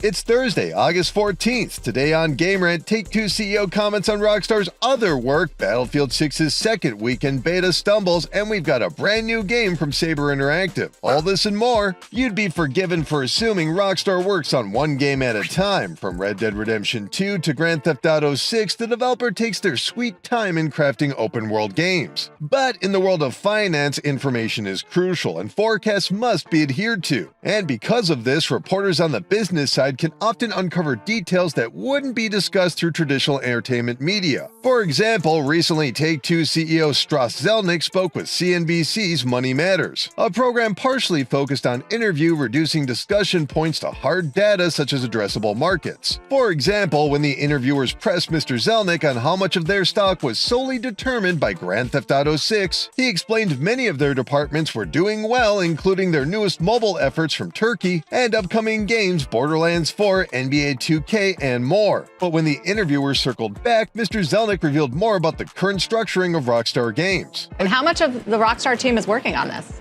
It's Thursday, August 14th. Today on Game Rant, Take-Two CEO comments on Rockstar's other work, Battlefield 6's second weekend beta stumbles, and we've got a brand new game from Saber Interactive. All this and more. You'd be forgiven for assuming Rockstar works on one game at a time. From Red Dead Redemption 2 to Grand Theft Auto 6, the developer takes their sweet time in crafting open-world games. But in the world of finance, information is crucial, and forecasts must be adhered to. And because of this, reporters on the business side can often uncover details that wouldn't be discussed through traditional entertainment media. For example, recently Take-Two CEO Strauss Zelnick spoke with CNBC's Money Matters, a program partially focused on interview reducing discussion points to hard data such as addressable markets. For example, when the interviewers pressed Mr. Zelnick on how much of their stock was solely determined by Grand Theft Auto 6, he explained many of their departments were doing well, including their newest mobile efforts from Turkey and upcoming games Borderlands 4, NBA 2K, and more. But when the interviewers circled back, Mr. Zelnick revealed more about the current structuring of Rockstar games. And how much of the Rockstar team is working on this?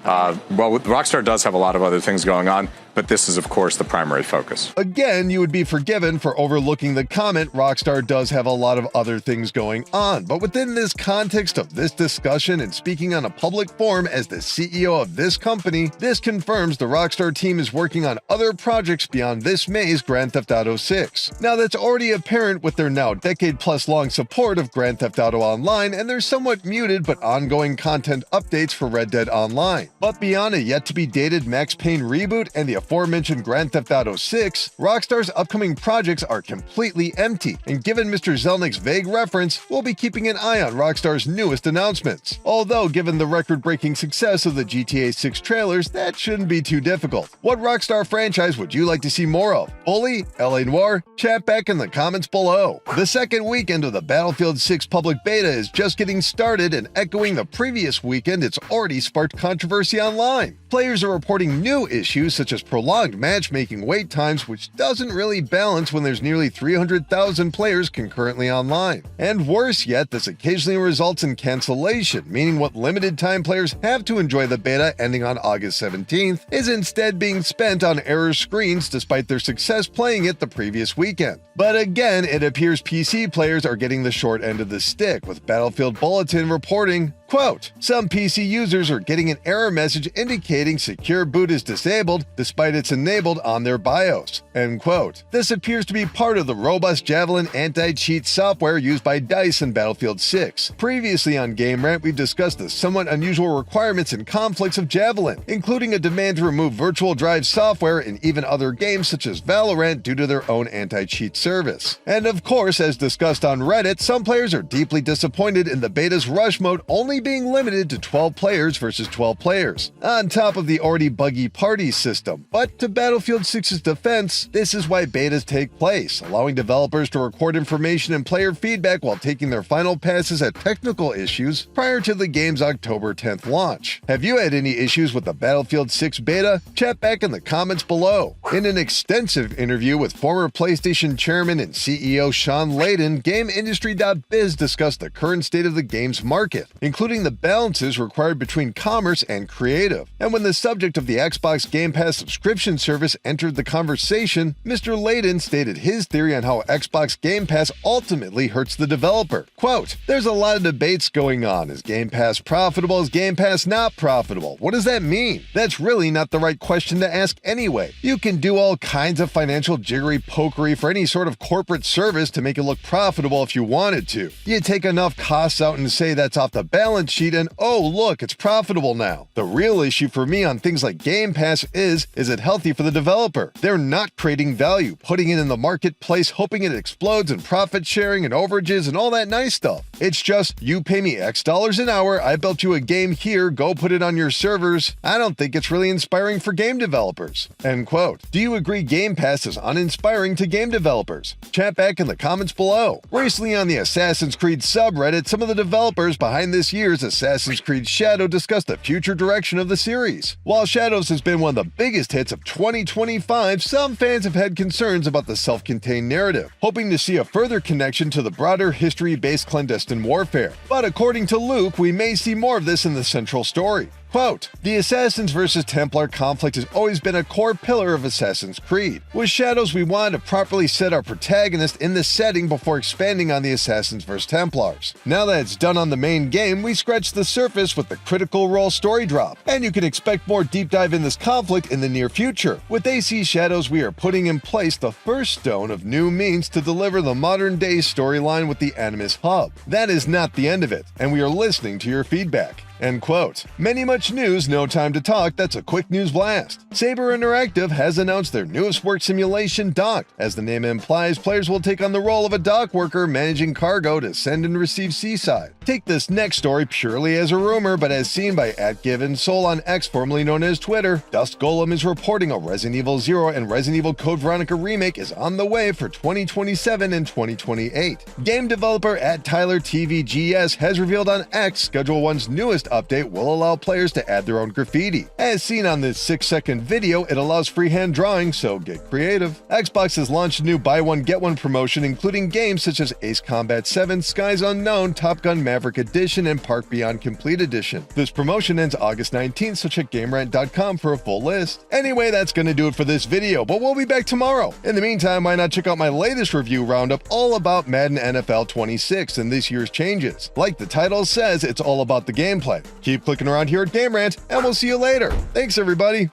Well, Rockstar does have a lot of other things going on, but this is, of course, the primary focus. Again, you would be forgiven for overlooking the comment Rockstar does have a lot of other things going on, but within this context of this discussion and speaking on a public forum as the CEO of this company, this confirms the Rockstar team is working on other projects beyond this May's Grand Theft Auto 6. Now, that's already apparent with their now decade-plus long support of Grand Theft Auto Online and their somewhat muted but ongoing content updates for Red Dead Online. But beyond a yet-to-be-dated Max Payne reboot and the aforementioned Grand Theft Auto 6, Rockstar's upcoming projects are completely empty, and given Mr. Zelnick's vague reference, we'll be keeping an eye on Rockstar's newest announcements. Although, given the record-breaking success of the GTA 6 trailers, that shouldn't be too difficult. What Rockstar franchise would you like to see more of? Bully? LA Noire? Chat back in the comments below. The second weekend of the Battlefield 6 public beta is just getting started, and echoing the previous weekend, it's already sparked controversy online. Players are reporting new issues such as prolonged matchmaking wait times, which doesn't really balance when there's nearly 300,000 players concurrently online. And worse yet, this occasionally results in cancellation, meaning what limited time players have to enjoy the beta ending on August 17th is instead being spent on error screens despite their success playing it the previous weekend. But again, it appears PC players are getting the short end of the stick, with Battlefield Bulletin reporting, quote, "Some PC users are getting an error message indicating secure boot is disabled despite it's enabled on their BIOS," end quote. This appears to be part of the robust Javelin anti-cheat software used by DICE in Battlefield 6. Previously on Game Rant, we've discussed the somewhat unusual requirements and conflicts of Javelin, including a demand to remove virtual drive software in even other games such as Valorant due to their own anti-cheat service. And of course, as discussed on Reddit, some players are deeply disappointed in the beta's rush mode only being limited to 12 players versus 12 players, on top of the already buggy party system. But to Battlefield 6's defense, this is why betas take place, allowing developers to record information and player feedback while taking their final passes at technical issues prior to the game's October 10th launch. Have you had any issues with the Battlefield 6 beta? Chat back in the comments below. In an extensive interview with former PlayStation chairman and CEO Sean Layden, GameIndustry.biz discussed the current state of the game's market, including the balances required between commerce and creative. And when the subject of the Xbox Game Pass subscription service entered the conversation, Mr. Layden stated his theory on how Xbox Game Pass ultimately hurts the developer. Quote, "There's a lot of debates going on. Is Game Pass profitable? Is Game Pass not profitable? What does that mean? That's really not the right question to ask anyway. You can do all kinds of financial jiggery-pokery for any sort of corporate service to make it look profitable if you wanted to. You take enough costs out and say that's off the balance sheet and oh look, it's profitable now. The real issue for me on things like Game Pass is it healthy for the developer? They're not creating value, putting it in the marketplace, hoping it explodes and profit sharing and overages and all that nice stuff. It's just, you pay me X dollars an hour, I built you a game here, go put it on your servers. I don't think it's really inspiring for game developers." End quote. Do you agree Game Pass is uninspiring to game developers? Chat back in the comments below. Recently on the Assassin's Creed subreddit, some of the developers behind this year's Assassin's Creed Shadow discussed the future direction of the series. While Shadows has been one of the biggest hits of 2025, some fans have had concerns about the self-contained narrative, hoping to see a further connection to the broader history-based clandestine warfare. But according to Luke, we may see more of this in the central story. Quote, "The Assassins vs. Templar conflict has always been a core pillar of Assassin's Creed. With Shadows, we wanted to properly set our protagonist in the setting before expanding on the Assassins vs. Templars. Now that it's done on the main game, we scratched the surface with the Critical Role story drop, and you can expect more deep dive in this conflict in the near future. With AC Shadows, we are putting in place the first stone of new means to deliver the modern-day storyline with the Animus Hub. That is not the end of it, and we are listening to your feedback." End quote. Many much news, no time to talk, that's a quick news blast. Saber Interactive has announced their newest work simulation, Docked. As the name implies, players will take on the role of a dock worker managing cargo to send and receive seaside. Take this next story purely as a rumor, but as seen by @GivenSoul on X, formerly known as Twitter, Dust Golem is reporting a Resident Evil 0 and Resident Evil Code Veronica remake is on the way for 2027 and 2028. Game developer @TylerTVGS has revealed on X Schedule 1's newest update will allow players to add their own graffiti. As seen on this 6-second video, it allows freehand drawing, so get creative. Xbox has launched a new buy one get one promotion, including games such as Ace Combat 7, Skies Unknown, Top Gun Maverick Edition, and Park Beyond Complete Edition. This promotion ends August 19th, so check GameRant.com for a full list. Anyway, that's gonna do it for this video, but we'll be back tomorrow. In the meantime, why not check out my latest review roundup all about Madden NFL 26 and this year's changes. Like the title says, it's all about the gameplay. Keep clicking around here at Game Rant, and we'll see you later. Thanks, everybody.